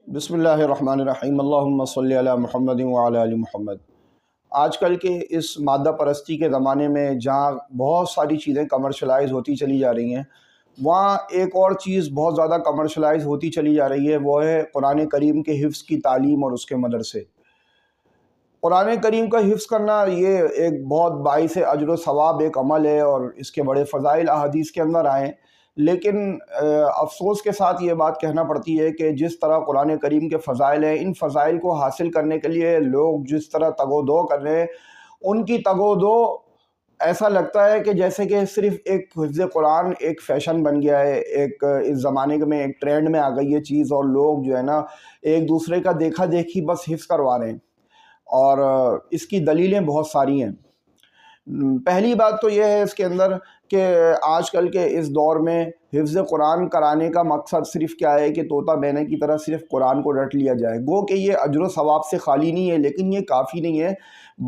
بسم اللہ الرحمن الرحیم، اللہم صلی علی محمد وعلی آل محمد۔ آج کل کے اس مادہ پرستی کے زمانے میں جہاں بہت ساری چیزیں کمرشلائز ہوتی چلی جا رہی ہیں، وہاں ایک اور چیز بہت زیادہ کمرشلائز ہوتی چلی جا رہی ہے، وہ ہے قرآن کریم کے حفظ کی تعلیم اور اس کے مدرسے۔ قرآن کریم کا حفظ کرنا یہ ایک بہت باعث اجر و ثواب ایک عمل ہے اور اس کے بڑے فضائل احادیث کے اندر آئے ہیں، لیکن افسوس کے ساتھ یہ بات کہنا پڑتی ہے کہ جس طرح قرآن کریم کے فضائل ہیں، ان فضائل کو حاصل کرنے کے لیے لوگ جس طرح تگ و دو کر رہے ہیں، ان کی تگ و دو ایسا لگتا ہے کہ جیسے کہ صرف ایک حفظ قرآن ایک فیشن بن گیا ہے، ایک اس زمانے میں ایک ٹرینڈ میں آ گئی یہ چیز، اور لوگ جو ہے نا ایک دوسرے کا دیکھا دیکھی بس حفظ کروا رہے ہیں، اور اس کی دلیلیں بہت ساری ہیں۔ پہلی بات تو یہ ہے اس کے اندر کہ آج کل کے اس دور میں حفظ قرآن کرانے کا مقصد صرف کیا ہے کہ طوطا مینے کی طرح صرف قرآن کو رٹ لیا جائے، گو کہ یہ اجر و ثواب سے خالی نہیں ہے، لیکن یہ کافی نہیں ہے۔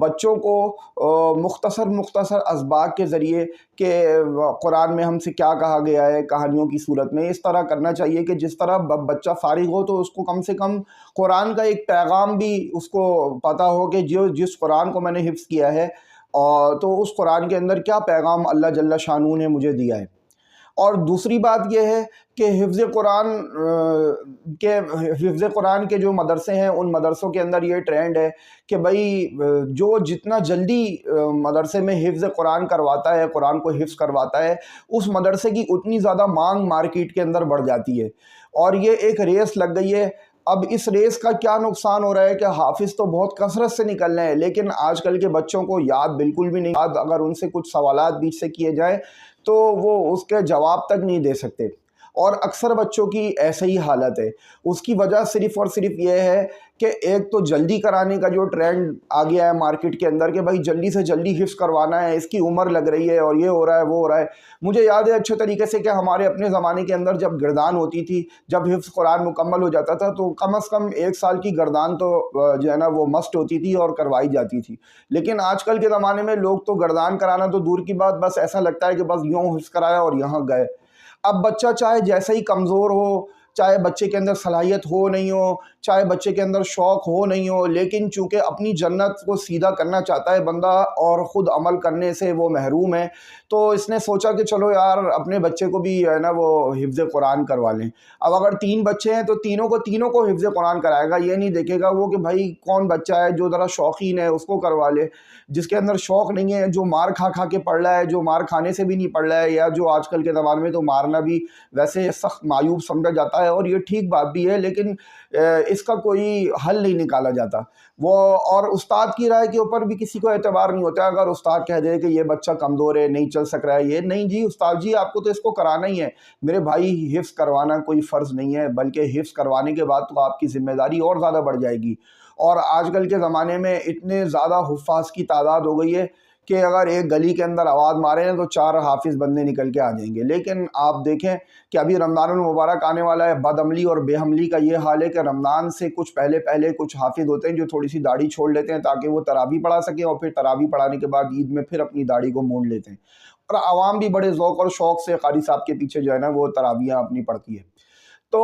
بچوں کو مختصر اسباق کے ذریعے کہ قرآن میں ہم سے کیا کہا گیا ہے کہانیوں کی صورت میں، اس طرح کرنا چاہیے کہ جس طرح بچہ فارغ ہو تو اس کو کم سے کم قرآن کا ایک پیغام بھی اس کو پتہ ہو کہ جس قرآن کو میں نے حفظ کیا ہے تو اس قرآن کے اندر کیا پیغام اللہ جل شانہ نے مجھے دیا ہے۔ اور دوسری بات یہ ہے کہ حفظ قرآن کے جو مدرسے ہیں، ان مدرسوں کے اندر یہ ٹرینڈ ہے کہ بھئی جو جتنا جلدی مدرسے میں حفظ قرآن کرواتا ہے، قرآن کو حفظ کرواتا ہے، اس مدرسے کی اتنی زیادہ مانگ مارکیٹ کے اندر بڑھ جاتی ہے، اور یہ ایک ریس لگ گئی ہے۔ اب اس ریس کا کیا نقصان ہو رہا ہے کہ حافظ تو بہت کثرت سے نکل رہے ہیں، لیکن آج کل کے بچوں کو یاد بالکل بھی نہیں، اگر ان سے کچھ سوالات بیچ سے کیے جائیں تو وہ اس کے جواب تک نہیں دے سکتے، اور اکثر بچوں کی ایسے ہی حالت ہے۔ اس کی وجہ صرف اور صرف یہ ہے کہ ایک تو جلدی کرانے کا جو ٹرینڈ آ گیا ہے مارکیٹ کے اندر کہ بھائی جلدی سے جلدی حفظ کروانا ہے، اس کی عمر لگ رہی ہے اور یہ ہو رہا ہے وہ ہو رہا ہے۔ مجھے یاد ہے اچھے طریقے سے کہ ہمارے اپنے زمانے کے اندر جب گردان ہوتی تھی، جب حفظ قرآن مکمل ہو جاتا تھا تو کم از کم 1 سال کی گردان تو جو ہے نا وہ مسٹ ہوتی تھی اور کروائی جاتی تھی، لیکن آج کل کے زمانے میں لوگ تو گردان کرانا تو دور کی بات، بس ایسا لگتا ہے کہ بس یوں حفظ کرایا اور یہاں گئے۔ اب بچہ چاہے جیسے ہی کمزور ہو، چاہے بچے کے اندر صلاحیت ہو نہیں ہو، چاہے بچے کے اندر شوق ہو نہیں ہو، لیکن چونکہ اپنی جنت کو سیدھا کرنا چاہتا ہے بندہ اور خود عمل کرنے سے وہ محروم ہے، تو اس نے سوچا کہ چلو یار اپنے بچے کو بھی ہے نا وہ حفظ قرآن کروا لیں۔ اب اگر 3 بچے ہیں تو تینوں کو حفظ قرآن کرائے گا، یہ نہیں دیکھے گا وہ کہ بھائی کون بچہ ہے جو ذرا شوقین ہے اس کو کروا لے، جس کے اندر شوق نہیں ہے، جو مار کھا کھا کے پڑھ رہا ہے، جو مار کھانے سے بھی نہیں پڑھ رہا ہے، یا جو آج کل کے زمانے میں تو مارنا بھی ویسے سخت معیوب سمجھا جاتا ہے، اور یہ ٹھیک بات بھی ہے، لیکن اس کا کوئی حل نہیں نکالا جاتا وہ، اور استاد کی رائے کے اوپر بھی کسی کو اعتبار نہیں ہوتا۔ اگر استاد کہہ دے کہ یہ بچہ کمزور ہے، نہیں چل سک رہا ہے، یہ نہیں جی استاد جی آپ کو تو اس کو کرانا ہی ہے۔ میرے بھائی حفظ کروانا کوئی فرض نہیں ہے، بلکہ حفظ کروانے کے بعد تو آپ کی ذمہ داری اور زیادہ بڑھ جائے گی، اور آج کل کے زمانے میں اتنے زیادہ حفاظ کی تعداد ہو گئی ہے کہ اگر ایک گلی کے اندر آواز مارے ہیں تو 4 حافظ بندے نکل کے آ جائیں گے۔ لیکن آپ دیکھیں کہ ابھی رمضان المبارک آنے والا ہے، بد عملی اور بے حملی کا یہ حال ہے کہ رمضان سے کچھ پہلے کچھ حافظ ہوتے ہیں جو تھوڑی سی داڑھی چھوڑ لیتے ہیں تاکہ وہ تراویح پڑھا سکیں، اور پھر تراویح پڑھانے کے بعد عید میں پھر اپنی داڑھی کو مونڈ لیتے ہیں، اور عوام بھی بڑے ذوق اور شوق سے قاری صاحب کے پیچھے جو ہے نا وہ تراویحیں اپنی پڑھتی ہے۔ تو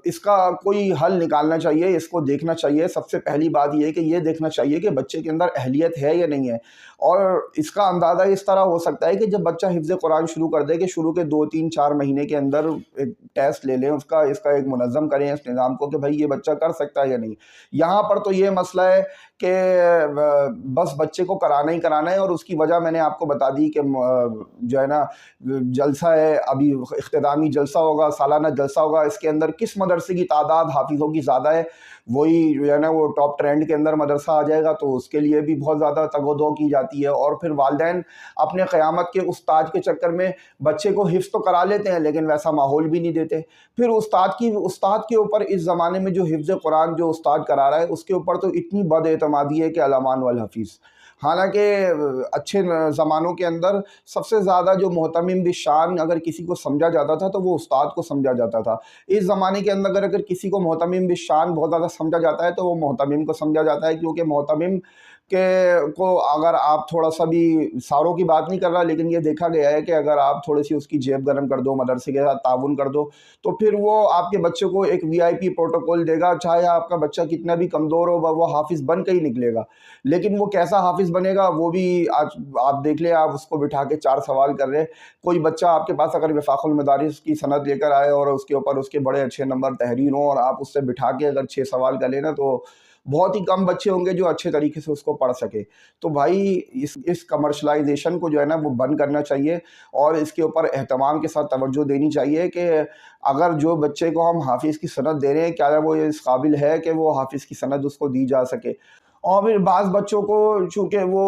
اس کا کوئی حل نکالنا چاہیے، اس کو دیکھنا چاہیے۔ سب سے پہلی بات یہ ہے کہ یہ دیکھنا چاہیے کہ بچے کے اندر اہلیت ہے یا نہیں ہے، اور اس کا اندازہ اس طرح ہو سکتا ہے کہ جب بچہ حفظ قرآن شروع کر دے کہ شروع کے 2 3 4 مہینے کے اندر ایک ٹیسٹ لے لیں اس کا ایک منظم کریں اس نظام کو کہ بھائی یہ بچہ کر سکتا ہے یا نہیں۔ یہاں پر تو یہ مسئلہ ہے کہ بس بچے کو کرانا ہی کرانا ہے، اور اس کی وجہ میں نے آپ کو بتا دی کہ جو ہے نا جلسہ ہے، ابھی اختتامی جلسہ ہوگا، سالانہ جلسہ ہوگا، اس کے اندر کس مدرسے کی تعداد حافظوں کی زیادہ ہے وہی جو ہے نا وہ ٹاپ ٹرینڈ کے اندر مدرسہ آ جائے گا، تو اس کے لیے بھی بہت زیادہ تگ و دو کی جاتی ہے، اور پھر والدین اپنے قیامت کے استاد کے چکر میں بچے کو حفظ تو کرا لیتے ہیں لیکن ویسا ماحول بھی نہیں دیتے، پھر استاد کے اوپر اس زمانے میں جو حفظ قرآن جو استاد کرا رہا ہے اس کے اوپر تو اتنی بد اعتمادی ہے کہ الامان والحفیظ۔ حالانکہ اچھے زمانوں کے اندر سب سے زیادہ جو محتمم بالشان اگر کسی کو سمجھا جاتا تھا تو وہ استاد کو سمجھا جاتا تھا۔ اس زمانے کے اندر اگر کسی کو محتمم بالشان بہت زیادہ سمجھا جاتا ہے تو وہ محتمم کو سمجھا جاتا ہے، کیونکہ محتمم کہ کو اگر آپ تھوڑا سا بھی ساروں کی بات نہیں کر رہا، لیکن یہ دیکھا گیا ہے کہ اگر آپ تھوڑی سی اس کی جیب گرم کر دو، مدرسے کے ساتھ تعاون کر دو، تو پھر وہ آپ کے بچے کو ایک وی آئی پی پروٹوکول دے گا، چاہے آپ کا بچہ کتنا بھی کمزور ہو، وہ حافظ بن کے ہی نکلے گا۔ لیکن وہ کیسا حافظ بنے گا وہ بھی آج آپ دیکھ لیں، آپ اس کو بٹھا کے 4 سوال کر رہے ہیں۔ کوئی بچہ آپ کے پاس اگر وفاق المدارس کی سند لے کر آئے اور اس کے اوپر اس کے بڑے اچھے نمبر تحریر ہوں، اور آپ اس سے بٹھا کے اگر 6 سوال کر لینا، تو بہت ہی کم بچے ہوں گے جو اچھے طریقے سے اس کو پڑھ سکے۔ تو بھائی اس کمرشلائزیشن کو جو ہے نا وہ بند کرنا چاہیے، اور اس کے اوپر اہتمام کے ساتھ توجہ دینی چاہیے کہ اگر جو بچے کو ہم حافظ کی سند دے رہے ہیں، کیا وہ اس قابل ہے کہ وہ حافظ کی سند اس کو دی جا سکے۔ اور پھر بعض بچوں کو چونکہ وہ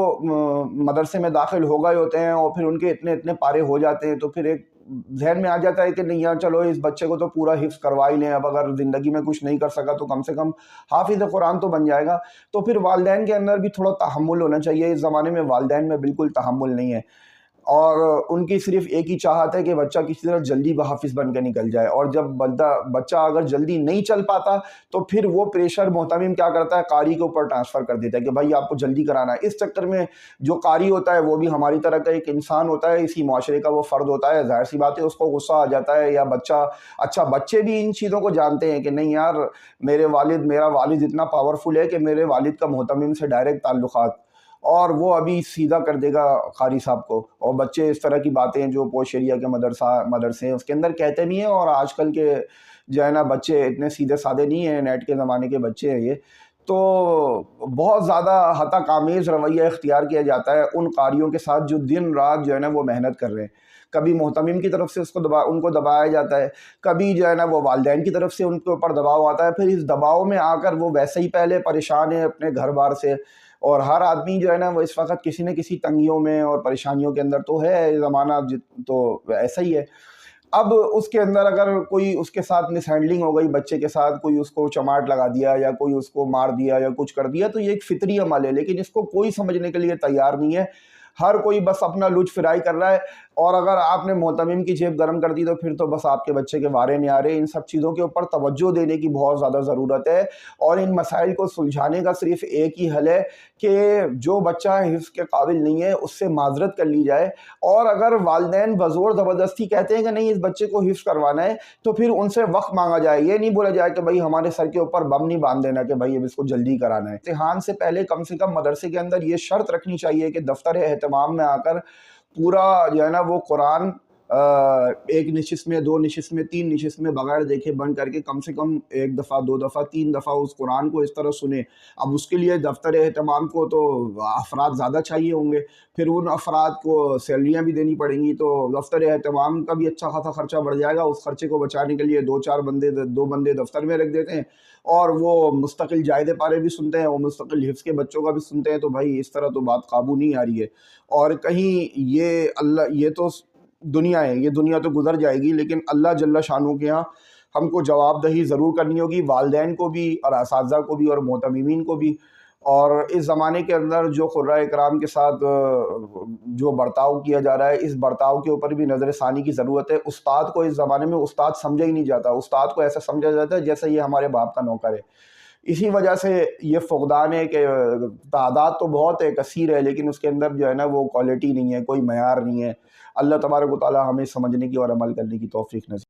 مدرسے میں داخل ہو گئے ہوتے ہیں، اور پھر ان کے اتنے پارے ہو جاتے ہیں، تو پھر ایک ذہن میں آ جاتا ہے کہ نہیں یار چلو اس بچے کو تو پورا حفظ کروا ہی لیں، اب اگر زندگی میں کچھ نہیں کر سکا تو کم سے کم حافظ قرآن تو بن جائے گا۔ تو پھر والدین کے اندر بھی تھوڑا تحمل ہونا چاہیے۔ اس زمانے میں والدین میں بالکل تحمل نہیں ہے، اور ان کی صرف ایک ہی چاہت ہے کہ بچہ کسی طرح جلدی حافظ بن کے نکل جائے، اور جب بچہ اگر جلدی نہیں چل پاتا تو پھر وہ پریشر محتمم کیا کرتا ہے، قاری کے اوپر ٹرانسفر کر دیتا ہے کہ بھائی آپ کو جلدی کرانا ہے۔ اس چکر میں جو قاری ہوتا ہے وہ بھی ہماری طرح کا ایک انسان ہوتا ہے، اسی معاشرے کا وہ فرد ہوتا ہے، ظاہر سی بات ہے اس کو غصہ آ جاتا ہے، یا بچے بھی ان چیزوں کو جانتے ہیں کہ نہیں یار میرا والد اتنا پاورفل ہے کہ میرے والد کا محتمم سے ڈائریکٹ تعلقات، اور وہ ابھی سیدھا کر دے گا قاری صاحب کو۔ اور بچے اس طرح کی باتیں جو پوش ایریا کے مدرسے ہیں اس کے اندر کہتے بھی ہیں، اور آج کل کے جو ہے نا بچے اتنے سیدھے سادے نہیں ہیں، نیٹ کے زمانے کے بچے ہیں یہ، تو بہت زیادہ ہتک آمیز رویہ اختیار کیا جاتا ہے ان قاریوں کے ساتھ جو دن رات جو ہے نا وہ محنت کر رہے ہیں۔ کبھی محتمم کی طرف سے ان کو دبایا جاتا ہے، کبھی جو ہے نا وہ والدین کی طرف سے ان کے اوپر دباؤ آتا ہے، پھر اس دباؤ میں آ کر وہ ویسے ہی پہلے پریشان ہیں اپنے گھر بار سے، اور ہر آدمی جو ہے نا وہ اس وقت کسی نہ کسی تنگیوں میں اور پریشانیوں کے اندر تو ہے، زمانہ تو ایسا ہی ہے۔ اب اس کے اندر اگر کوئی اس کے ساتھ مس ہینڈلنگ ہو گئی، بچے کے ساتھ کوئی اس کو چماٹ لگا دیا یا کوئی اس کو مار دیا یا کچھ کر دیا، تو یہ ایک فطری عمل ہے، لیکن اس کو کوئی سمجھنے کے لیے تیار نہیں ہے۔ ہر کوئی بس اپنا لطف فرائی کر رہا ہے، اور اگر آپ نے محتمم کی جیب گرم کر دی تو پھر تو بس آپ کے بچے کے وارے نہیں آ رہے۔ ان سب چیزوں کے اوپر توجہ دینے کی بہت زیادہ ضرورت ہے، اور ان مسائل کو سلجھانے کا صرف ایک ہی حل ہے کہ جو بچہ حفظ کے قابل نہیں ہے اس سے معذرت کر لی جائے، اور اگر والدین بزور زبردستی کہتے ہیں کہ نہیں اس بچے کو حفظ کروانا ہے، تو پھر ان سے وقت مانگا جائے۔ یہ نہیں بولا جائے کہ بھائی ہمارے سر کے اوپر بم نہیں باندھ دینا کہ بھائی اب اس کو جلدی کرانا ہے۔ امتحان سے پہلے کم سے کم مدرسے کے اندر یہ شرط رکھنی چاہیے کہ دفتر اہتمام میں آ کر پورا جو ہے نا وہ قرآن ایک نشست میں، 2 نشست میں، 3 نشست میں بغیر دیکھے بند کر کے کم سے کم 1 دفعہ، 2 دفعہ، 3 دفعہ اس قرآن کو اس طرح سنیں۔ اب اس کے لیے دفتر اہتمام کو تو افراد زیادہ چاہیے ہوں گے، پھر ان افراد کو سیلریاں بھی دینی پڑیں گی، تو دفتر اہتمام کا بھی اچھا خاصا خرچہ بڑھ جائے گا۔ اس خرچے کو بچانے کے لیے 2 بندے دفتر میں رکھ دیتے ہیں، اور وہ مستقل جائدے پارے بھی سنتے ہیں، وہ مستقل حفظ کے بچوں کا بھی سنتے ہیں، تو بھائی اس طرح تو بات قابو نہیں آ رہی ہے۔ اور کہیں یہ تو دنیا ہے، یہ دنیا تو گزر جائے گی، لیکن اللہ جل شانہ کے ہاں ہم کو جواب دہی ضرور کرنی ہوگی، والدین کو بھی اور اساتذہ کو بھی اور محتممین کو بھی۔ اور اس زمانے کے اندر جو قراء اکرام کے ساتھ جو برتاؤ کیا جا رہا ہے، اس برتاؤ کے اوپر بھی نظر ثانی کی ضرورت ہے۔ استاد کو اس زمانے میں استاد سمجھا ہی نہیں جاتا، استاد کو ایسا سمجھا جاتا ہے جیسے یہ ہمارے باپ کا نوکر ہے۔ اسی وجہ سے یہ فقدان ہے کہ تعداد تو بہت ہے، کثیر ہے، لیکن اس کے اندر جو ہے نا وہ کوالٹی نہیں ہے، کوئی معیار نہیں ہے۔ اللہ تبارک و تعالی ہمیں سمجھنے کی اور عمل کرنے کی توفیق نصیب